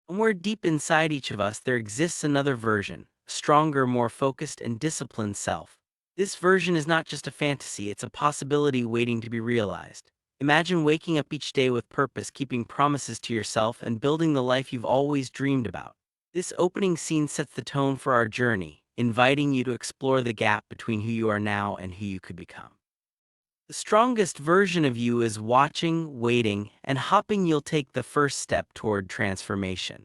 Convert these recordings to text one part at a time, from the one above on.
Somewhere deep inside each of us, there exists another version, a stronger, more focused, and disciplined self. This version is not just a fantasy, it's a possibility waiting to be realized. Imagine waking up each day with purpose, keeping promises to yourself, and building the life you've always dreamed about. This opening scene sets the tone for our journey, inviting you to explore the gap between who you are now and who you could become. The strongest version of you is watching, waiting, and hoping you'll take the first step toward transformation.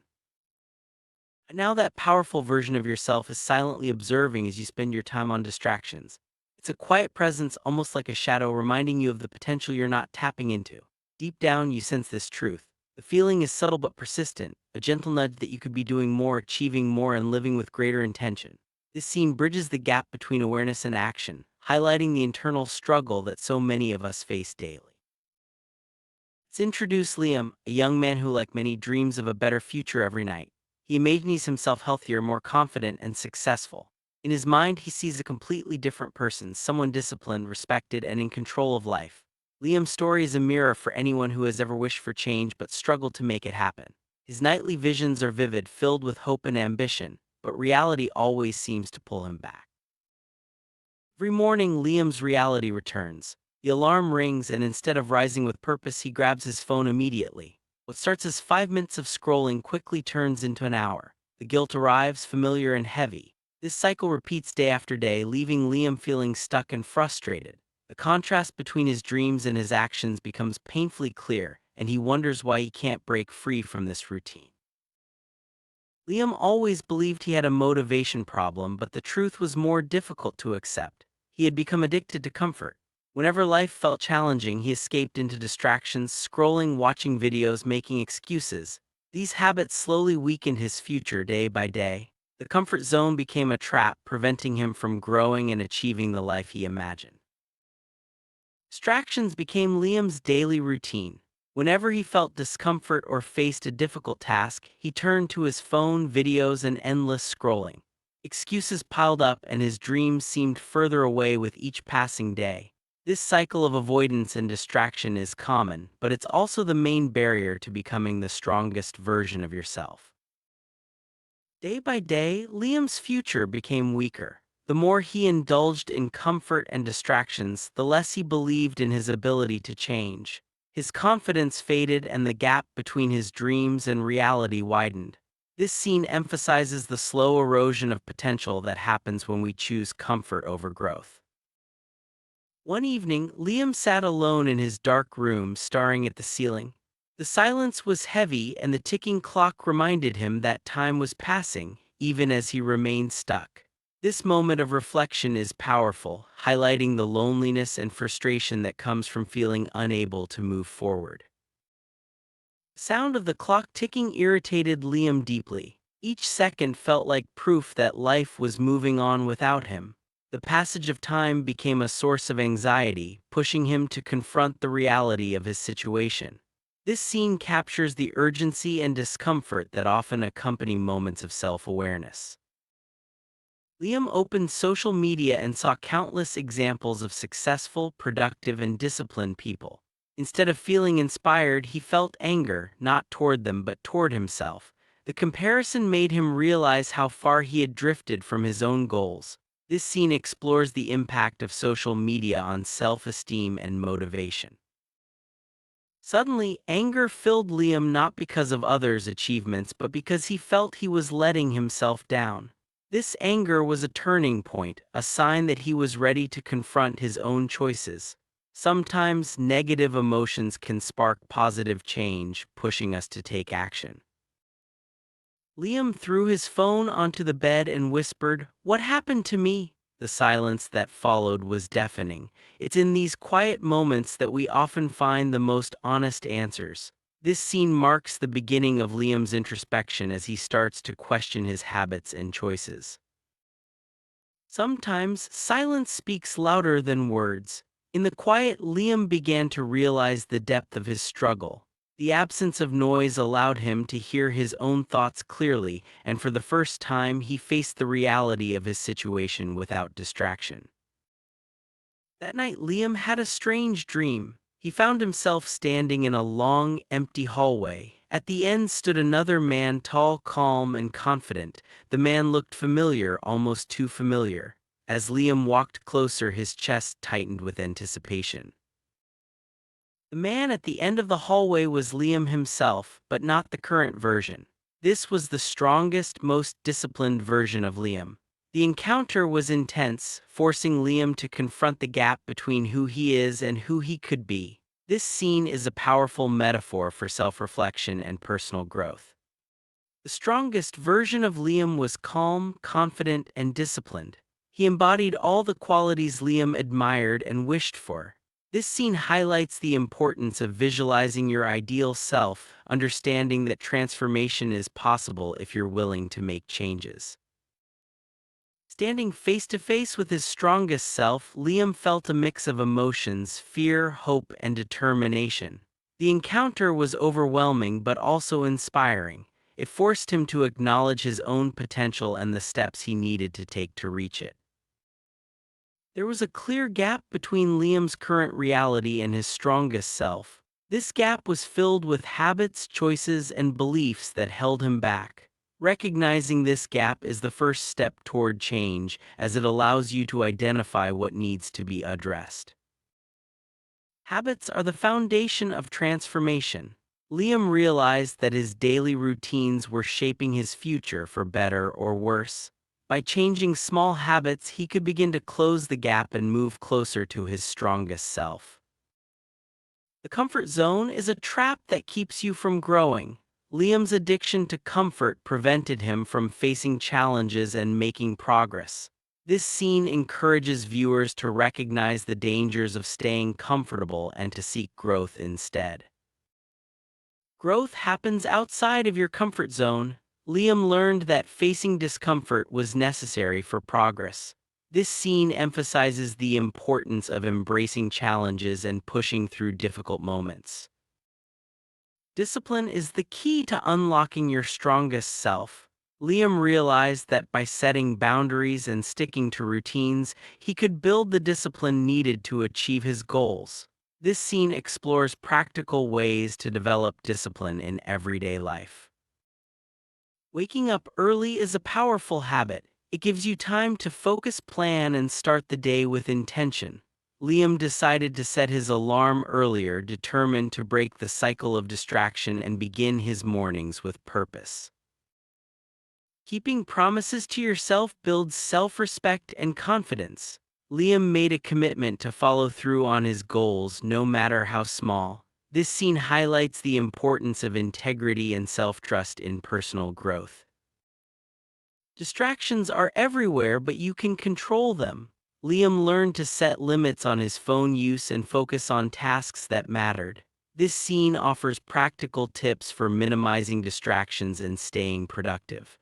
And now that powerful version of yourself is silently observing as you spend your time on distractions. It's a quiet presence, almost like a shadow, reminding you of the potential you're not tapping into. Deep down, you sense this truth. The feeling is subtle but persistent, a gentle nudge that you could be doing more, achieving more, and living with greater intention. This scene bridges the gap between awareness and action, highlighting the internal struggle that so many of us face daily. Let's introduce Liam, a young man who, like many, dreams of a better future every night. He imagines himself healthier, more confident, and successful. In his mind, he sees a completely different person, someone disciplined, respected, and in control of life. Liam's story is a mirror for anyone who has ever wished for change but struggled to make it happen. His nightly visions are vivid, filled with hope and ambition, but reality always seems to pull him back. Every morning, Liam's reality returns. The alarm rings, and instead of rising with purpose, he grabs his phone immediately. What starts as 5 minutes of scrolling quickly turns into an hour. The guilt arrives, familiar and heavy. This cycle repeats day after day, leaving Liam feeling stuck and frustrated. The contrast between his dreams and his actions becomes painfully clear, and he wonders why he can't break free from this routine. Liam always believed he had a motivation problem, but the truth was more difficult to accept. He had become addicted to comfort. Whenever life felt challenging, he escaped into distractions, scrolling, watching videos, making excuses. These habits slowly weakened his future day by day. The comfort zone became a trap, preventing him from growing and achieving the life he imagined. Distractions became Liam's daily routine. Whenever he felt discomfort or faced a difficult task, he turned to his phone, videos, and endless scrolling. Excuses piled up, and his dreams seemed further away with each passing day. This cycle of avoidance and distraction is common, but it's also the main barrier to becoming the strongest version of yourself. Day by day, Liam's future became weaker. The more he indulged in comfort and distractions, the less he believed in his ability to change. His confidence faded, and the gap between his dreams and reality widened. This scene emphasizes the slow erosion of potential that happens when we choose comfort over growth. One evening, Liam sat alone in his dark room, staring at the ceiling. The silence was heavy, and the ticking clock reminded him that time was passing, even as he remained stuck. This moment of reflection is powerful, highlighting the loneliness and frustration that comes from feeling unable to move forward. The sound of the clock ticking irritated Liam deeply. Each second felt like proof that life was moving on without him. The passage of time became a source of anxiety, pushing him to confront the reality of his situation. This scene captures the urgency and discomfort that often accompany moments of self-awareness. Liam opened social media and saw countless examples of successful, productive, and disciplined people. Instead of feeling inspired, he felt anger, not toward them but toward himself. The comparison made him realize how far he had drifted from his own goals. This scene explores the impact of social media on self-esteem and motivation. Suddenly, anger filled Liam, not because of others' achievements but because he felt he was letting himself down. This anger was a turning point, a sign that he was ready to confront his own choices. Sometimes negative emotions can spark positive change, pushing us to take action. Liam threw his phone onto the bed and whispered, "What happened to me?" The silence that followed was deafening. It's in these quiet moments that we often find the most honest answers. This scene marks the beginning of Liam's introspection as he starts to question his habits and choices. Sometimes silence speaks louder than words. In the quiet, Liam began to realize the depth of his struggle. The absence of noise allowed him to hear his own thoughts clearly, and for the first time, he faced the reality of his situation without distraction. That night, Liam had a strange dream. He found himself standing in a long, empty hallway, At the end stood another man, tall, calm, and confident. The man looked familiar, almost too familiar. As Liam walked closer, his chest tightened with anticipation. The man at the end of the hallway was Liam himself, but not the current version. This was the strongest, most disciplined version of Liam. The encounter was intense, forcing Liam to confront the gap between who he is and who he could be. This scene is a powerful metaphor for self-reflection and personal growth. The strongest version of Liam was calm, confident, and disciplined. He embodied all the qualities Liam admired and wished for. This scene highlights the importance of visualizing your ideal self, understanding that transformation is possible if you're willing to make changes. Standing face to face with his strongest self, Liam felt a mix of emotions: fear, hope, and determination. The encounter was overwhelming but also inspiring. It forced him to acknowledge his own potential and the steps he needed to take to reach it. There was a clear gap between Liam's current reality and his strongest self. This gap was filled with habits, choices, and beliefs that held him back. Recognizing this gap is the first step toward change, as it allows you to identify what needs to be addressed. Habits are the foundation of transformation. Liam realized that his daily routines were shaping his future for better or worse. By changing small habits, he could begin to close the gap and move closer to his strongest self. The comfort zone is a trap that keeps you from growing. Liam's addiction to comfort prevented him from facing challenges and making progress. This scene encourages viewers to recognize the dangers of staying comfortable and to seek growth instead. Growth happens outside of your comfort zone. Liam learned that facing discomfort was necessary for progress. This scene emphasizes the importance of embracing challenges and pushing through difficult moments. Discipline is the key to unlocking your strongest self. Liam realized that by setting boundaries and sticking to routines, he could build the discipline needed to achieve his goals. This scene explores practical ways to develop discipline in everyday life. Waking up early is a powerful habit. It gives you time to focus, plan, and start the day with intention. Liam decided to set his alarm earlier, determined to break the cycle of distraction and begin his mornings with purpose. Keeping promises to yourself builds self-respect and confidence. Liam made a commitment to follow through on his goals, no matter how small. This scene highlights the importance of integrity and self-trust in personal growth. Distractions are everywhere, but you can control them. Liam learned to set limits on his phone use and focus on tasks that mattered. This scene offers practical tips for minimizing distractions and staying productive.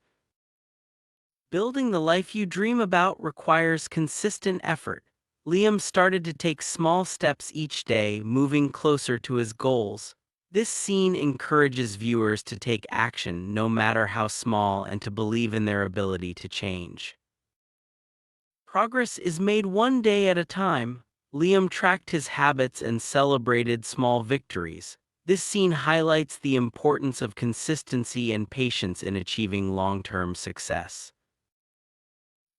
Building the life you dream about requires consistent effort. Liam started to take small steps each day, moving closer to his goals. This scene encourages viewers to take action, no matter how small, and to believe in their ability to change. Progress is made one day at a time. Liam tracked his habits and celebrated small victories. This scene highlights the importance of consistency and patience in achieving long-term success.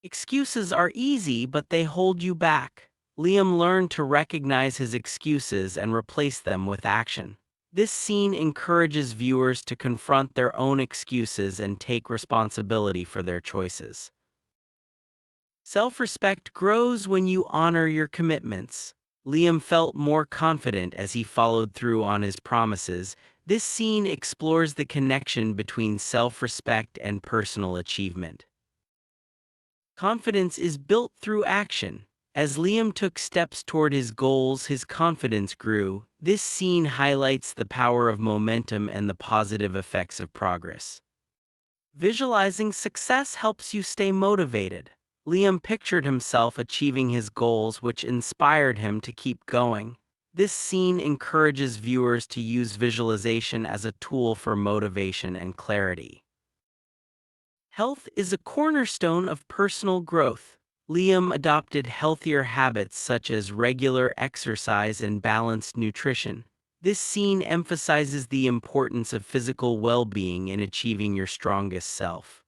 Excuses are easy, but they hold you back. Liam learned to recognize his excuses and replace them with action. This scene encourages viewers to confront their own excuses and take responsibility for their choices. Self-respect grows when you honor your commitments. Liam felt more confident as he followed through on his promises. This scene explores the connection between self-respect and personal achievement. Confidence is built through action. As Liam took steps toward his goals, his confidence grew. This scene highlights the power of momentum and the positive effects of progress. Visualizing success helps you stay motivated. Liam pictured himself achieving his goals, which inspired him to keep going. This scene encourages viewers to use visualization as a tool for motivation and clarity. Health is a cornerstone of personal growth. Liam adopted healthier habits such as regular exercise and balanced nutrition. This scene emphasizes the importance of physical well-being in achieving your strongest self.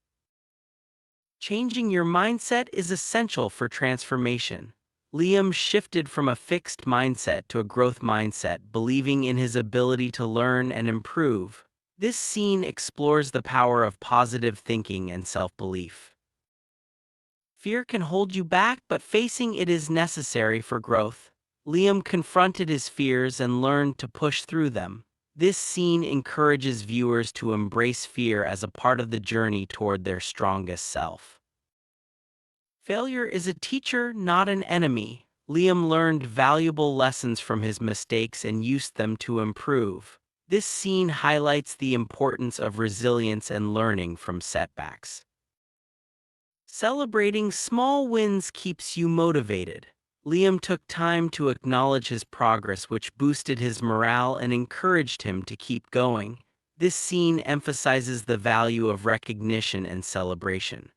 Changing your mindset is essential for transformation. Liam shifted from a fixed mindset to a growth mindset, believing in his ability to learn and improve. This scene explores the power of positive thinking and self-belief. Fear can hold you back, but facing it is necessary for growth. Liam confronted his fears and learned to push through them. This scene encourages viewers to embrace fear as a part of the journey toward their strongest self. Failure is a teacher, not an enemy. Liam learned valuable lessons from his mistakes and used them to improve. This scene highlights the importance of resilience and learning from setbacks. Celebrating small wins keeps you motivated. Liam took time to acknowledge his progress, which boosted his morale and encouraged him to keep going. This scene emphasizes the value of recognition and celebration.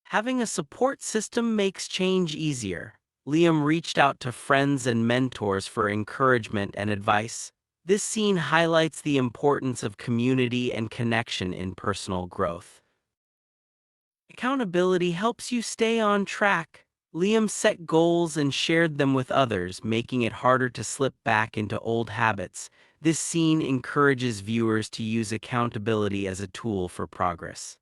Having a support system makes change easier. Liam reached out to friends and mentors for encouragement and advice. This scene highlights the importance of community and connection in personal growth. Accountability helps you stay on track. Liam set goals and shared them with others, making it harder to slip back into old habits. This scene encourages viewers to use accountability as a tool for progress.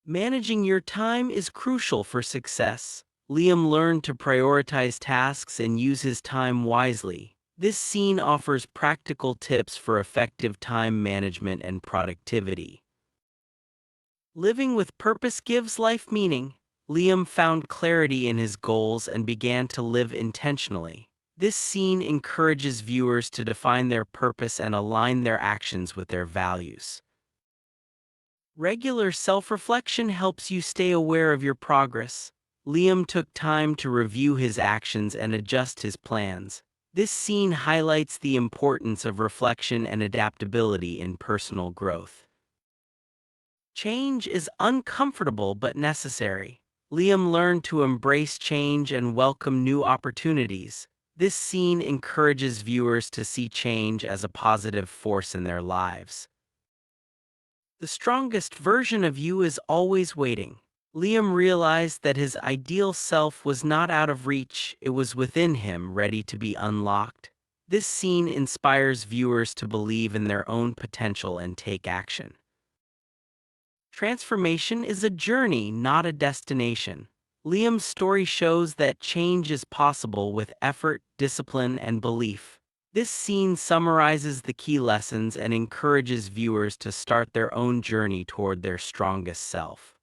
Managing your time is crucial for success. Liam learned to prioritize tasks and use his time wisely. This scene offers practical tips for effective time management and productivity. Living with purpose gives life meaning. Liam found clarity in his goals and began to live intentionally. This scene encourages viewers to define their purpose and align their actions with their values. Regular self-reflection helps you stay aware of your progress. Liam took time to review his actions and adjust his plans. This scene highlights the importance of reflection and adaptability in personal growth. Change is uncomfortable but necessary. Liam learned to embrace change and welcome new opportunities. This scene encourages viewers to see change as a positive force in their lives. The strongest version of you is always waiting. Liam realized that his ideal self was not out of reach, it was within him, ready to be unlocked. This scene inspires viewers to believe in their own potential and take action. Transformation is a journey, not a destination. Liam's story shows that change is possible with effort, discipline, and belief. This scene summarizes the key lessons and encourages viewers to start their own journey toward their strongest self.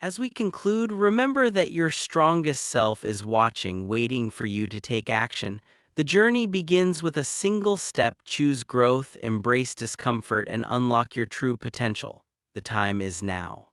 As we conclude, remember that your strongest self is watching, waiting for you to take action. The journey begins with a single step: choose growth, embrace discomfort, and unlock your true potential. The time is now.